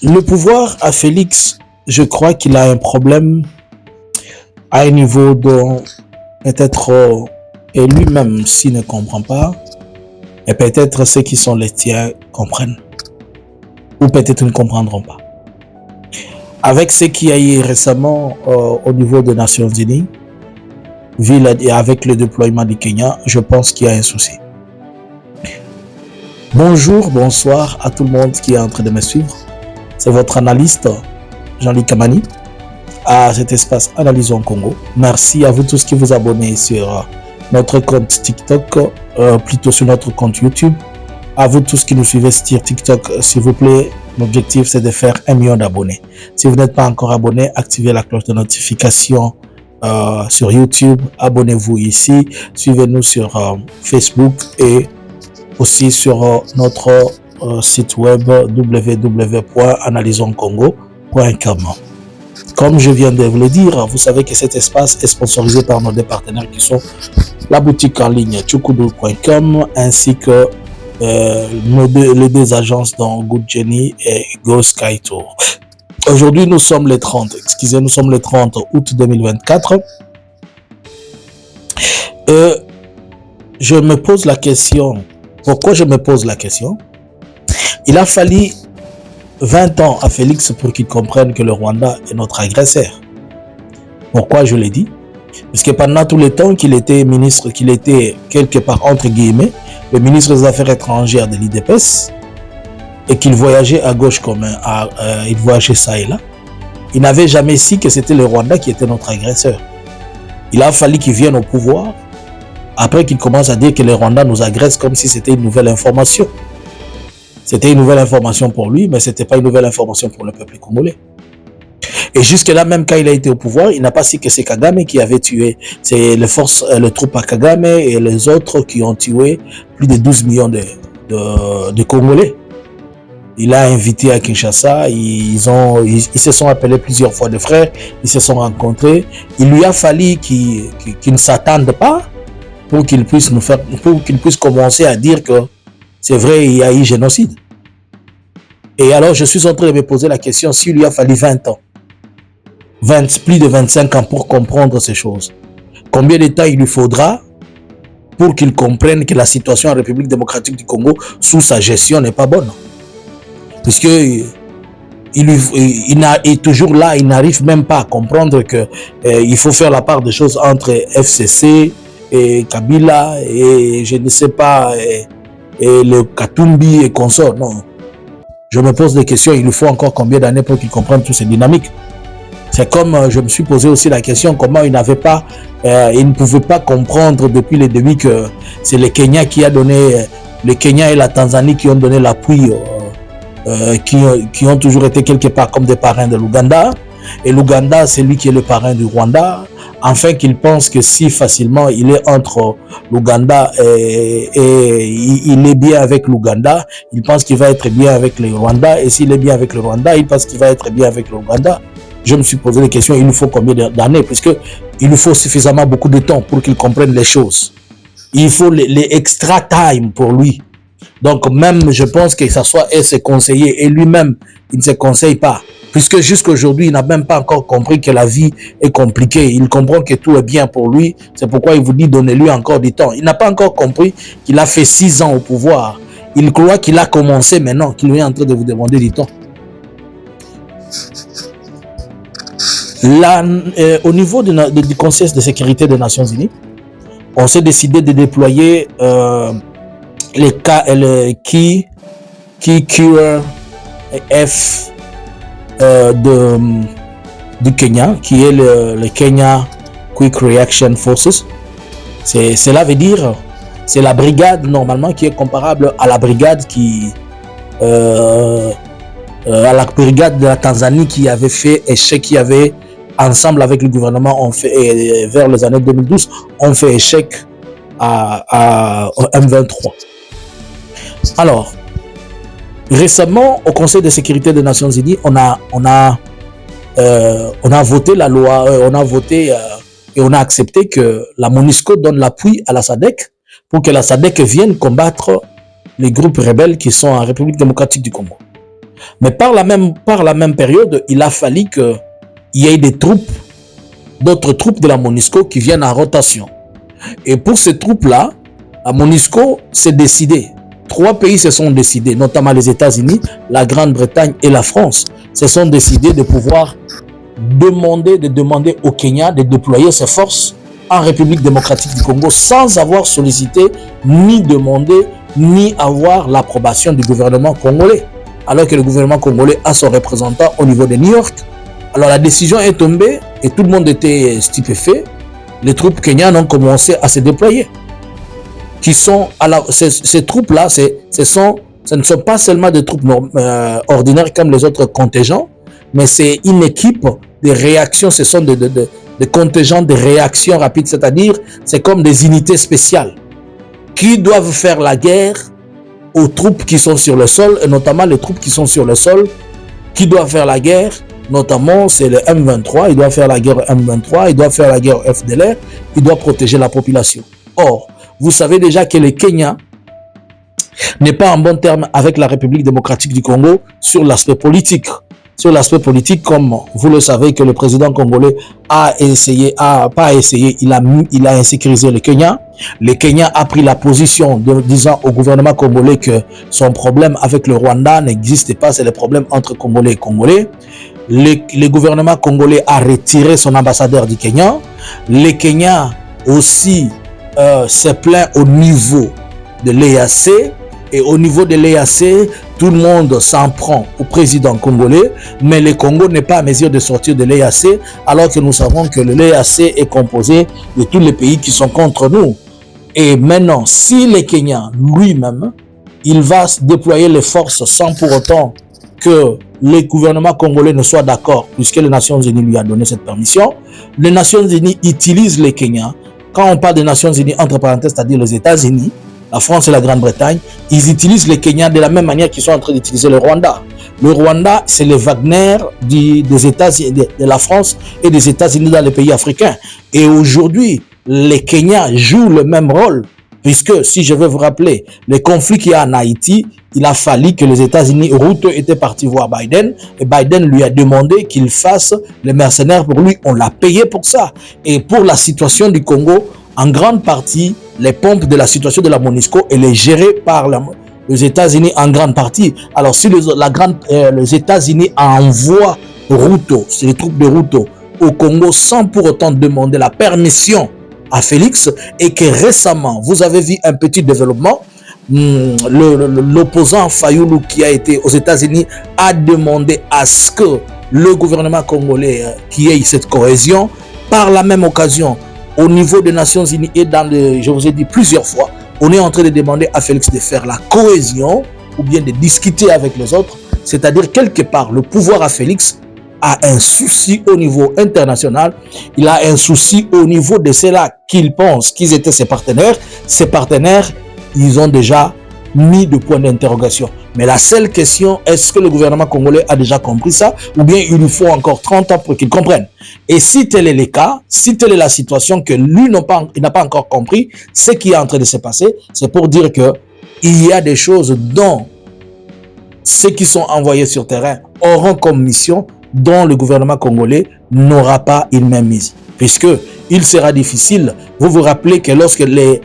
Le pouvoir à Félix, je crois qu'il a un problème à un niveau dont peut-être et lui-même s'il ne comprend pas, et peut-être ceux qui sont les tiens comprennent, ou peut-être ne comprendront pas. Avec ce qui a eu récemment au niveau des Nations Unies, avec le déploiement du Kenya, je pense qu'il y a un souci. Bonjour, bonsoir à tout le monde qui est en train de me suivre. C'est votre analyste Jean-Luc Kamani à cet espace Analysons Congo. Merci à vous tous qui vous abonnez sur notre compte TikTok, plutôt sur notre compte YouTube. À vous tous qui nous suivez sur TikTok, s'il vous plaît, l'objectif c'est de faire 1 million d'abonnés. Si vous n'êtes pas encore abonné, activez la cloche de notification sur YouTube. Abonnez-vous ici. Suivez-nous sur Facebook et aussi sur notre site web www.analysonscongo.com. Comme je viens de vous le dire, vous savez que cet espace est sponsorisé par nos deux partenaires qui sont la boutique en ligne chukudu.com ainsi que les deux agences dans Good Jenny et Go Sky Tour. Aujourd'hui, nous sommes le 30 août 2024. Je me pose la question. Pourquoi je me pose la question? Il a fallu 20 ans à Félix pour qu'il comprenne que le Rwanda est notre agresseur. Pourquoi je l'ai dit? Parce que pendant tout le temps qu'il était ministre, qu'il était quelque part entre guillemets, le ministre des Affaires étrangères de l'IDPS, et qu'il voyageait à gauche comme il voyageait ça et là, il n'avait jamais su que c'était le Rwanda qui était notre agresseur. Il a fallu qu'il vienne au pouvoir, après qu'il commence à dire que le Rwanda nous agresse comme si c'était une nouvelle information. C'était une nouvelle information pour lui, mais ce n'était pas une nouvelle information pour le peuple congolais. Et jusque-là, même quand il a été au pouvoir, il n'a pas su que c'est Kagame qui avait tué. C'est les forces, les troupes à Kagame et les autres qui ont tué plus de 12 millions de Congolais. Il a invité à Kinshasa, ils se sont appelés plusieurs fois de frères, ils se sont rencontrés. Il lui a fallu qu'ils ne s'attendent pas pour qu'ils puissent commencer à dire que c'est vrai, il y a eu génocide. Et alors, je suis en train de me poser la question, s'il lui a fallu 20 ans, plus de 25 ans pour comprendre ces choses, combien de temps il lui faudra pour qu'il comprenne que la situation en République démocratique du Congo, sous sa gestion, n'est pas bonne? Puisque il est toujours là, il n'arrive même pas à comprendre qu'il faut faire la part des choses entre FCC et Kabila et je ne sais pas, et le Katumbi et consorts. Non. Je me pose des questions, il lui faut encore combien d'années pour qu'il comprenne toutes ces dynamiques? C'est comme je me suis posé aussi la question, comment il ne pouvait pas comprendre depuis le début que c'est le Kenya qui a donné, le Kenya et la Tanzanie qui ont donné l'appui, qui ont toujours été quelque part comme des parrains de l'Ouganda. Et l'Ouganda, c'est lui qui est le parrain du Rwanda. Enfin qu'il pense que si facilement il est entre l'Ouganda et il est bien avec l'Ouganda, il pense qu'il va être bien avec le Rwanda. Et s'il est bien avec le Rwanda, il pense qu'il va être bien avec l'Ouganda. Je me suis posé des questions, il nous faut combien d'années? Puisque il nous faut suffisamment beaucoup de temps pour qu'il comprenne les choses. Il faut les extra time pour lui. Donc même, je pense que ça soit ses conseillers et lui-même, il ne se conseille pas. Puisque jusqu'aujourd'hui, il n'a même pas encore compris que la vie est compliquée. Il comprend que tout est bien pour lui. C'est pourquoi il vous dit donnez-lui encore du temps. Il n'a pas encore compris qu'il a fait 6 ans au pouvoir. Il croit qu'il a commencé maintenant, qu'il est en train de vous demander du temps. Là, au niveau du Conseil de sécurité des Nations Unies, on s'est décidé de déployer les KQRF du Kenya, qui est le Kenya Quick Reaction Forces. Cela veut dire, c'est la brigade normalement qui est comparable à la brigade à la brigade de la Tanzanie qui avait fait échec, qui avait ensemble avec le gouvernement, vers les années 2012, on fait échec à M23. Alors, récemment, au Conseil de sécurité des Nations Unies, on a voté la loi, et on a accepté que la MONUSCO donne l'appui à la SADC pour que la SADC vienne combattre les groupes rebelles qui sont en République démocratique du Congo. Mais par la même période, il a fallu qu'il y ait des troupes, d'autres troupes de la MONUSCO qui viennent en rotation. Et pour ces troupes-là, la MONUSCO s'est décidée. 3 pays se sont décidés, notamment les États-Unis, la Grande-Bretagne et la France, se sont décidés de pouvoir demander au Kenya de déployer ses forces en République démocratique du Congo sans avoir sollicité, ni demandé, ni avoir l'approbation du gouvernement congolais. Alors que le gouvernement congolais a son représentant au niveau de New York. Alors la décision est tombée et tout le monde était stupéfait. Les troupes kenyanes ont commencé à se déployer. Ces troupes-là, ce ne sont pas seulement des troupes ordinaires comme les autres contingents, mais c'est une équipe de réaction, ce sont des contingents de réaction rapide, c'est-à-dire c'est comme des unités spéciales qui doivent faire la guerre aux troupes qui sont sur le sol, et notamment les troupes qui sont sur le sol, qui doivent faire la guerre, notamment c'est le M23, il doit faire la guerre au M23, il doit faire la guerre au FDLR, il doit protéger la population. Or, vous savez déjà que le Kenya n'est pas en bon terme avec la République démocratique du Congo sur l'aspect politique. Sur l'aspect politique, comme vous le savez que le président congolais il a insécurisé le Kenya. Le Kenya a pris la position disant au gouvernement congolais que son problème avec le Rwanda n'existe pas, c'est le problème entre Congolais et Congolais. Le gouvernement congolais a retiré son ambassadeur du Kenya. Le Kenya aussi s'est plaint au niveau de l'EAC. Et au niveau de l'EAC, tout le monde s'en prend au président congolais, mais le Congo n'est pas à mesure de sortir de l'EAC, alors que nous savons que l'EAC est composé de tous les pays qui sont contre nous. Et maintenant, si le Kenya lui-même, il va déployer les forces sans pour autant que le gouvernement congolais ne soit d'accord, puisque les Nations Unies lui a donné cette permission, les Nations Unies utilisent le Kenya. Quand on parle des Nations Unies, entre parenthèses, c'est-à-dire les États-Unis, la France et la Grande-Bretagne, ils utilisent le Kenya de la même manière qu'ils sont en train d'utiliser le Rwanda. Le Rwanda, c'est le Wagner des États-Unis, de la France et des États-Unis dans les pays africains. Et aujourd'hui, le Kenya joue le même rôle, puisque, si je veux vous rappeler, le conflit qu'il y a en Haïti, il a fallu que les États-Unis, Ruto était parti voir Biden, et Biden lui a demandé qu'il fasse les mercenaires pour lui. On l'a payé pour ça. Et pour la situation du Congo, en grande partie, les pompes de la situation de la MONUSCO, elle est gérée par les États-Unis en grande partie. Alors, si les États-Unis envoient Ruto, c'est les troupes de Ruto, au Congo sans pour autant demander la permission à Félix, et que récemment, vous avez vu un petit développement, l'opposant Fayoulou qui a été aux États-Unis a demandé à ce que le gouvernement congolais qui ait cette cohésion. Par la même occasion, au niveau des Nations Unies et je vous ai dit plusieurs fois, on est en train de demander à Félix de faire la cohésion ou bien de discuter avec les autres. C'est-à-dire, quelque part, le pouvoir à Félix a un souci au niveau international. Il a un souci au niveau de ceux-là qu'il pense qu'ils étaient ses partenaires. Ses partenaires, ils ont déjà mis de points d'interrogation. Mais la seule question, est-ce que le gouvernement congolais a déjà compris ça, ou bien il lui faut encore 30 ans pour qu'il comprenne? Et si tel est le cas, si telle est la situation que lui n'a pas encore compris, ce qui est en train de se passer, c'est pour dire que il y a des choses dont ceux qui sont envoyés sur terrain auront comme mission, dont le gouvernement congolais n'aura pas une main mise. Puisque il sera difficile. Vous vous rappelez que lorsque les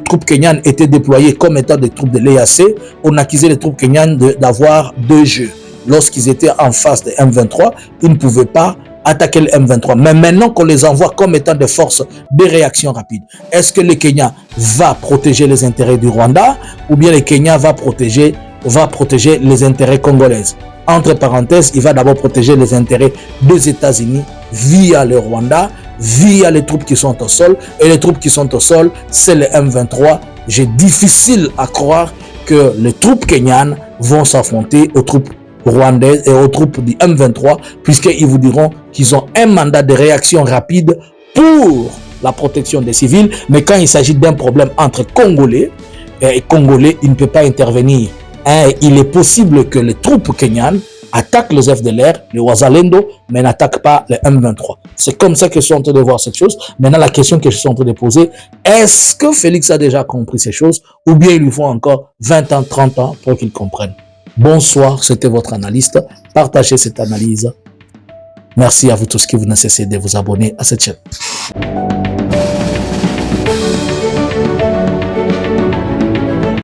troupes kenyanes étaient déployées comme étant des troupes de l'EAC, on accusait les troupes kenyanes d'avoir 2 jeux. Lorsqu'ils étaient en face de M23, ils ne pouvaient pas attaquer le M23. Mais maintenant qu'on les envoie comme étant des forces de réaction rapide, est-ce que le Kenya va protéger les intérêts du Rwanda, ou bien le Kenya va protéger les intérêts congolais? Entre parenthèses, il va d'abord protéger les intérêts des États-Unis via le Rwanda, via les troupes qui sont au sol. Et les troupes qui sont au sol, c'est le M23. J'ai difficile à croire que les troupes kenyanes vont s'affronter aux troupes rwandaises et aux troupes du M23, puisqu'ils vous diront qu'ils ont un mandat de réaction rapide pour la protection des civils. Mais quand il s'agit d'un problème entre Congolais et Congolais, il ne peut pas intervenir. Il est possible que les troupes kenyanes attaquent les FDLR, les Wazalendo, mais n'attaquent pas les M23. C'est comme ça que je suis en train de voir cette chose. Maintenant, la question que je suis en train de poser, est-ce que Félix a déjà compris ces choses, ou bien il lui faut encore 20 ans, 30 ans pour qu'il comprenne? Bonsoir, c'était votre analyste. Partagez cette analyse. Merci à vous tous qui vous ne cessez de vous abonner à cette chaîne.